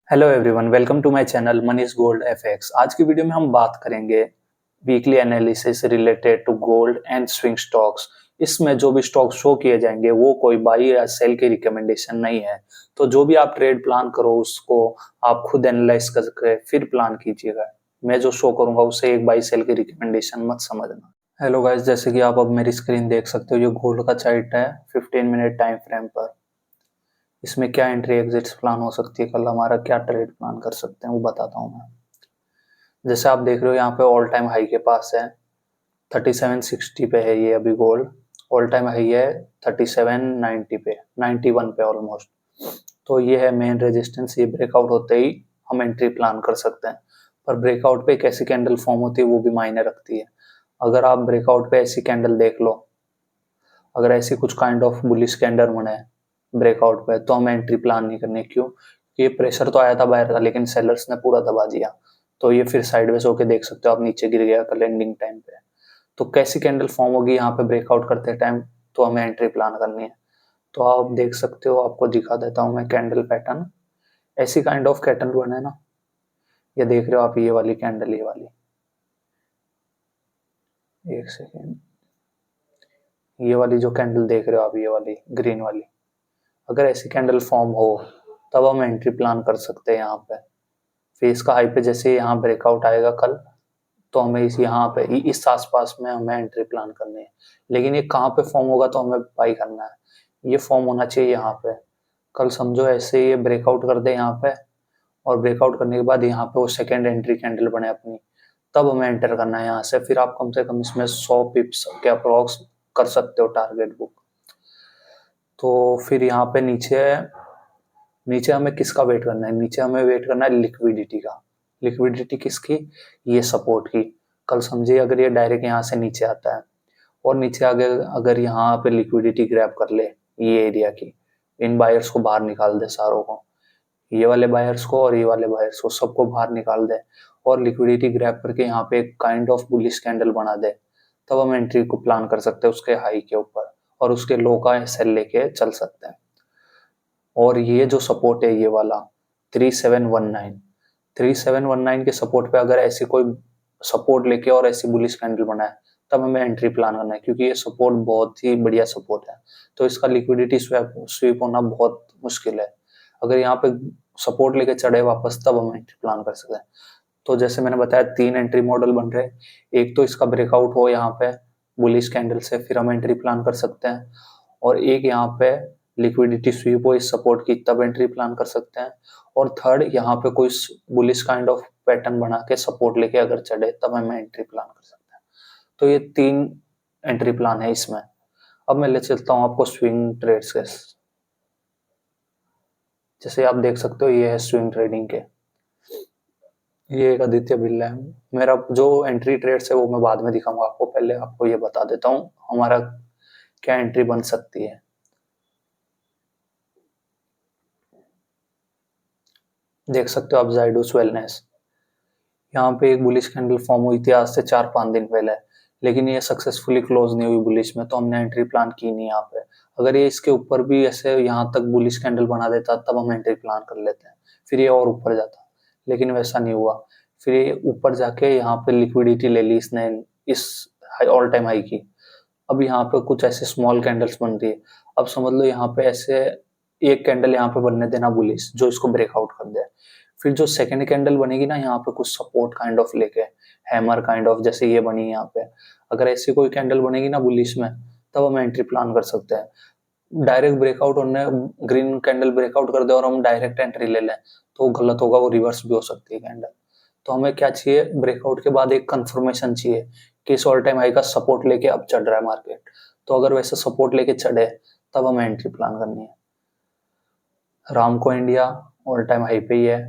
Hello everyone, welcome to my channel Manish gold FX. आज की video में हम बात करेंगे weekly analysis related to gold and swing stocks. इसमें जो भी स्टॉक शो किए जाएंगे वो कोई बाई या सेल की रिकमेंडेशन नहीं है। तो जो भी आप ट्रेड प्लान करो उसको आप खुद एनालाइज करके फिर प्लान कीजिएगा। मैं जो शो करूंगा उसे एक बाई सेल की रिकमेंडेशन मत समझना। हेलो गाइस, जैसे कि आप अब मेरी स्क्रीन देख सकते हो, ये गोल्ड का चार्ट है 15 मिनट टाइम फ्रेम पर। इसमें क्या एंट्री एग्जिट्स प्लान हो सकती है, कल हमारा क्या ट्रेड प्लान कर सकते हैं वो बताता हूँ मैं। जैसे आप देख रहे हो यहाँ पे ऑल टाइम हाई के पास है, 3760 पे है ये अभी गोल्ड। ऑल टाइम हाई है 3790 पे, 91 पे ऑलमोस्ट। तो ये है मेन रेजिस्टेंस। ये ब्रेकआउट होते ही हम एंट्री प्लान कर सकते हैं। पर ब्रेकआउट पे कैसी कैंडल फॉर्म होती है वो भी मायने रखती है। अगर आप ब्रेकआउट पे ऐसी कैंडल देख लो, अगर ऐसी कुछ काइंड ऑफ बुलिश कैंडल बने ब्रेकआउट पे, तो हमें एंट्री प्लान नहीं करनी। क्यों? ये प्रेशर तो आया था बाहर का, लेकिन सेलर्स ने पूरा दबा दिया। तो ये फिर साइडवेज होके देख सकते हो आप, नीचे गिर गया कल एंडिंग टाइम पे। तो कैसी कैंडल फॉर्म होगी यहाँ पे ब्रेकआउट करते टाइम, तो हमें एंट्री प्लान करनी है। तो आप देख सकते हो, आपको दिखा देता हूँ मैं कैंडल पैटर्न। ऐसी काइंड ऑफ कैंडल बने ना, ये देख रहे हो आप, ये वाली कैंडल, ये वाली, एक सेकेंड, ये वाली जो कैंडल देख रहे हो आप, ये वाली ग्रीन वाली, अगर ऐसी कैंडल फॉर्म हो तब हम एंट्री प्लान कर सकते हैं यहाँ पे। फिर इसका हाई पे जैसे यहाँ ब्रेकआउट आएगा कल, तो हमें इस यहाँ पे इस आसपास में हमें एंट्री प्लान करनी है। लेकिन ये कहाँ पे फॉर्म होगा तो हमें बाई करना है। ये फॉर्म होना चाहिए यहाँ पे। कल समझो ऐसे ये ब्रेकआउट कर दे यहाँ पे, और ब्रेकआउट करने के बाद यहाँ पे वो सेकेंड एंट्री कैंडल बने अपनी, तब हमें एंटर करना है यहाँ से। फिर आप कम से कम इसमें 100 पिप्स के अप्रोक्स कर सकते हो टारगेट बुक। तो फिर यहाँ पे नीचे नीचे हमें किसका वेट करना है? नीचे हमें वेट करना है लिक्विडिटी का। लिक्विडिटी किसकी? ये सपोर्ट की। कल समझिए अगर ये डायरेक्ट यहाँ से नीचे आता है और नीचे आगे अगर यहाँ पे लिक्विडिटी ग्रैब कर ले ये एरिया की, इन बायर्स को बाहर निकाल दे सारों को, ये वाले बायर्स को और ये वाले बायर्स को, सबको बाहर निकाल दे और लिक्विडिटी ग्रैब करके यहाँ पे एक काइंड ऑफ बुलिश कैंडल बना दे, तब हम एंट्री को प्लान कर सकते हैं उसके हाई के ऊपर, और उसके लो का सेल लेके चल सकते हैं। और ये जो सपोर्ट है ये वाला 3719, 3719 के सपोर्ट पे अगर ऐसी कोई सपोर्ट लेके और ऐसी बुलिश कैंडल बनाए, तब हमें एंट्री प्लान करना है, क्योंकि ये सपोर्ट बहुत ही बढ़िया सपोर्ट है। तो इसका लिक्विडिटी स्वीप होना बहुत मुश्किल है। अगर यहाँ पे सपोर्ट लेके चढ़े वापस, तब हम एंट्री प्लान कर सकते हैं। तो जैसे मैंने बताया, 3 एंट्री मॉडल बन रहे हैं। एक तो इसका ब्रेकआउट हो यहाँ पे बुलिश कैंडल से, फिर हम एंट्री प्लान कर सकते हैं। और एक यहाँ पे लिक्विडिटी स्वीप हो इस सपोर्ट की, तब एंट्री प्लान कर सकते हैं। और थर्ड, यहाँ पे कोई बुलिश काइंड ऑफ पैटर्न बना के सपोर्ट लेके अगर चढ़े, तब हमें एंट्री प्लान कर सकते हैं। तो ये 3 एंट्री प्लान है इसमें। अब मैं ले चलता हूँ आपको स्विंग ट्रेड्स के। जैसे आप देख सकते हो, ये है स्विंग ट्रेडिंग के, ये एक आदित्य बिरला है। मेरा जो एंट्री ट्रेड्स है वो मैं बाद में दिखाऊंगा आपको, पहले आपको ये बता देता हूँ हमारा क्या एंट्री बन सकती है। देख सकते हो आप जाइडस वेलनेस, यहाँ पे एक बुलिश कैंडल फॉर्म हुई थी आज से 4-5 दिन पहले, लेकिन ये सक्सेसफुली क्लोज नहीं हुई बुलिश में, तो हमने एंट्री प्लान की नहीं यहाँ पे। अगर ये इसके ऊपर भी ऐसे यहाँ तक बुलिश कैंडल बना देता, तब हम एंट्री प्लान कर लेते हैं, फिर ये और ऊपर जाता, लेकिन वैसा नहीं हुआ। फिर ये ऊपर जाके यहाँ पे लिक्विडिटी ले ली इसने, इस ऑल टाइम हाई की। अब यहाँ पे कुछ ऐसे स्मॉल कैंडल्स बन रही है। अब समझ लो यहाँ पे ऐसे एक कैंडल यहाँ पे बनने देना बुलिश, जो इसको ब्रेकआउट कर दे। फिर जो सेकंड कैंडल बनेगी ना यहाँ पे कुछ सपोर्ट काइंड ऑफ लेके, हैमर काइंड ऑफ, जैसे ये बनी यहाँ पे, अगर ऐसी कोई कैंडल बनेगी ना बुलिश में, तब हम एंट्री प्लान कर सकते हैं। डायरेक्ट ब्रेकआउट होने, ग्रीन कैंडल ब्रेकआउट कर दे और हम डायरेक्ट एंट्री ले लें, तो गलत होगा, वो रिवर्स भी हो सकती है कैंडल। तो हमें क्या चाहिए? ब्रेकआउट के बाद एक कंफर्मेशन चाहिए कि इस ऑल टाइम हाई का सपोर्ट लेके अब चढ़ रहा है मार्केट। तो अगर वैसे सपोर्ट लेके चढ़े, तब हमें एंट्री प्लान करनी है। रामको इंडिया ऑल टाइम हाई पे ही है,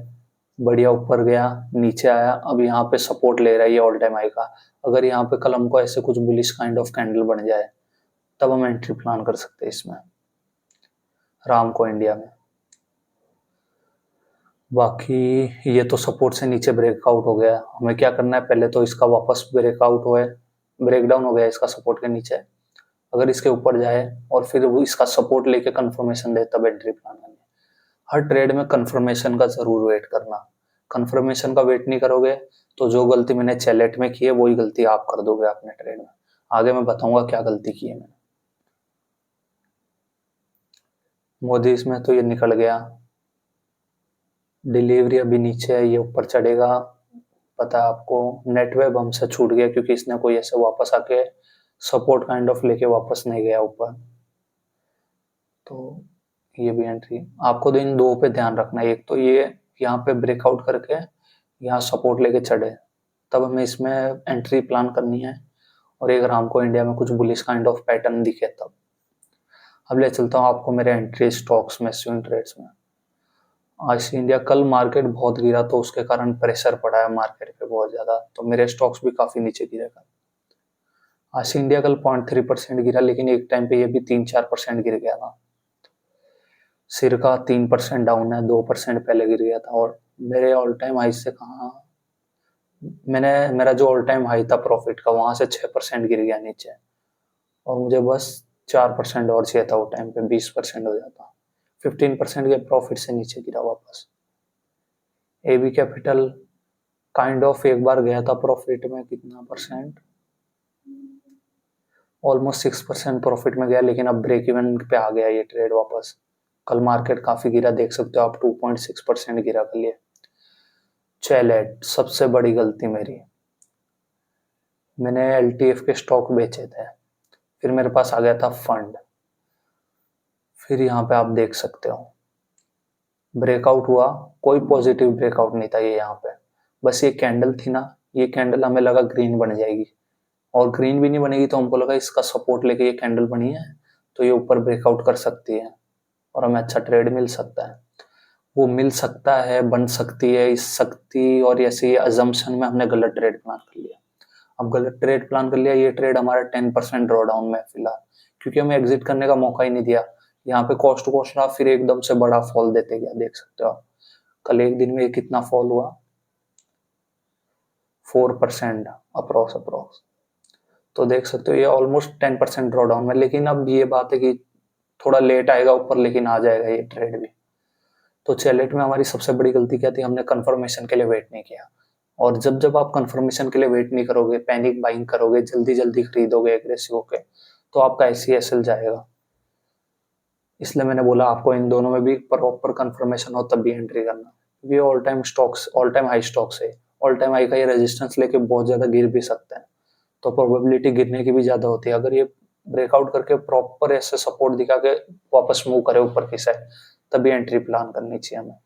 बढ़िया ऊपर गया, नीचे आया, अब यहाँ पे सपोर्ट ले रहा है ये ऑल टाइम हाई का। अगर यहाँ पे कल हमको ऐसे कुछ बुलिश काइंड ऑफ कैंडल बन जाए, तब हम एंट्री प्लान कर सकते हैं इसमें, रामको इंडिया में। बाकी ये तो सपोर्ट से नीचे ब्रेकआउट हो गया, हमें क्या करना है? पहले तो इसका वापस ब्रेकआउट हुआ, ब्रेकडाउन हो गया इसका सपोर्ट के नीचे, अगर इसके ऊपर जाए और फिर वो इसका सपोर्ट लेके कंफर्मेशन दे, तब एंट्री प्लान करनी है। हर ट्रेड में कंफर्मेशन का जरूर वेट करना। कंफर्मेशन का वेट नहीं करोगे तो जो गलती मैंने चैलेट में की है वही गलती आप कर दोगे अपने ट्रेड में। आगे मैं बताऊंगा क्या गलती की है मैंने। मोदीज में तो ये निकल गया, डिलीवरी अभी नीचे है, ये ऊपर चढ़ेगा। पता है आपको, नेटवेब हमसे छूट गया क्योंकि इसने कोई ऐसे वापस आके सपोर्ट काइंड ऑफ लेके वापस नहीं गया ऊपर। तो ये भी एंट्री आपको तो इन दो पे ध्यान रखना है। एक तो ये यहाँ पे ब्रेकआउट करके यहाँ सपोर्ट लेके चढ़े तब हमें इसमें एंट्री प्लान करनी है, और एक राम को इंडिया में कुछ बुलिश काइंड ऑफ पैटर्न दिखे तब। अब ले चलता हूँ आपको मेरे एंट्री स्टॉक्स में, स्विंग ट्रेड्स में। आज इंडिया, कल मार्केट बहुत गिरा तो उसके कारण प्रेशर पड़ा है मार्केट पे बहुत ज्यादा, तो मेरे स्टॉक्स भी काफी नीचे गिरे कल। आज इंडिया कल 0.3% गिरा, लेकिन एक टाइम पे ये भी 3-4% गिर गया था। सिर का 3% डाउन है, 2% पहले गिर गया था। और मेरे ऑल टाइम हाई से कहा, मेरा जो ऑल टाइम हाई था प्रॉफिट का, वहां से 6% गिर गया नीचे, और मुझे बस 4% और चाहिए था वो टाइम पे, 20% हो जाता। 15% के प्रॉफिट से नीचे गिरा वापस। एबी कैपिटल काइंड ऑफ एक बार गया था प्रॉफिट में, कितना परसेंट, ऑलमोस्ट 6% प्रॉफिट में गया, लेकिन अब ब्रेक इवन पे आ गया ये ट्रेड वापस। कल मार्केट काफी गिरा, देख सकते हो आप, 2.6% गिरा कल ये। चैलेट सबसे बड़ी गलती मेरी, मैंने एलटीएफ के स्टॉक बेचे थे, फिर मेरे पास आ गया था फंड, फिर यहाँ पे आप देख सकते हो ब्रेकआउट हुआ, कोई पॉजिटिव ब्रेकआउट नहीं था ये यहाँ पे, बस ये कैंडल थी ना, ये कैंडल हमें लगा ग्रीन बन जाएगी, और ग्रीन भी नहीं बनेगी तो हमको लगा इसका सपोर्ट लेके ये कैंडल बनी है तो ये ऊपर ब्रेकआउट कर सकती है और हमें अच्छा ट्रेड मिल सकता है। वो मिल सकता है, बन सकती है, इस सकती और ऐसे अजम्पशन में हमने गलत ट्रेड प्लान कर लिया। अब गलत ट्रेड प्लान कर लिया, ये ट्रेड हमारा 10% ड्रॉ डाउन में फिलहाल, क्योंकि हमें एग्जिट करने का मौका ही नहीं दिया। यहाँ पे कॉस्ट टू कॉस्ट रहा, फिर एकदम से बड़ा फॉल देते गया, देख सकते हो आप कल एक दिन में ये कितना फॉल हुआ, 4% अप्रोक्स। तो देख सकते हो ये ऑलमोस्ट 10% ड्रॉ डाउन में। लेकिन अब ये बात है कि थोड़ा लेट आएगा ऊपर, लेकिन आ जाएगा ये ट्रेड भी। तो चैलेट में हमारी सबसे बड़ी गलती क्या थी, हमने कंफर्मेशन के लिए वेट नहीं किया। और जब आप कंफर्मेशन के लिए वेट नहीं करोगे, पैनिक बाइंग करोगे, जल्दी खरीदोगे एग्रेसिव होके, तो आपका SCSL जाएगा। इसलिए मैंने बोला आपको इन दोनों में भी प्रॉपर कंफर्मेशन हो तब भी एंट्री करना। ये ऑल टाइम हाई स्टॉक्स है, ऑल टाइम हाई का ये रेजिस्टेंस लेके बहुत ज्यादा गिर भी सकते हैं, तो प्रोबेबिलिटी गिरने की भी ज्यादा होती है। अगर ये ब्रेकआउट करके प्रॉपर ऐसे सपोर्ट दिखा के वापस मूव करे ऊपर की साइड, तभी एंट्री प्लान करनी चाहिए हमें।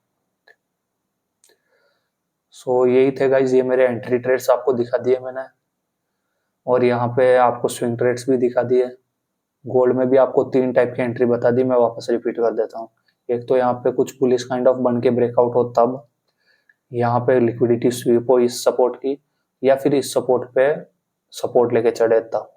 सो यही थे गाइज, ये मेरे एंट्री ट्रेड्स आपको दिखा दिए मैंने, और यहाँ पे आपको स्विंग ट्रेड्स भी दिखा दिए। गोल्ड में भी आपको 3 टाइप की एंट्री बता दी, मैं वापस रिपीट कर देता हूँ। एक तो यहाँ पे कुछ पुलिस काइंड ऑफ बन के ब्रेकआउट हो तब, यहाँ पे लिक्विडिटी स्वीप हो इस सपोर्ट की, या फिर इस सपोर्ट पे सपोर्ट लेके चढ़े तब।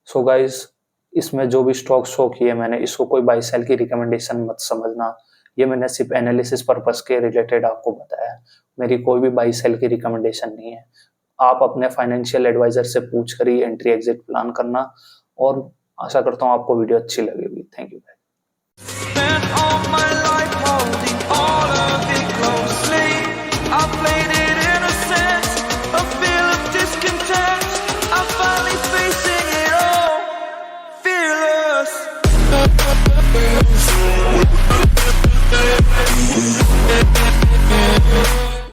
सो गाइज, इसमें जो भी स्टॉक शो किए मैंने, इसको कोई बाई सेल की रिकमेंडेशन मत समझना, ये मैंने सिर्फ एनालिसिस पर्पस के रिलेटेड आपको बताया है, मेरी कोई भी बाई सेल की रिकमेंडेशन नहीं है। आप अपने फाइनेंशियल एडवाइजर से पूछ कर ही एंट्री एग्जिट प्लान करना, और आशा करता हूँ आपको वीडियो अच्छी लगेगी। Thank you. Fearless.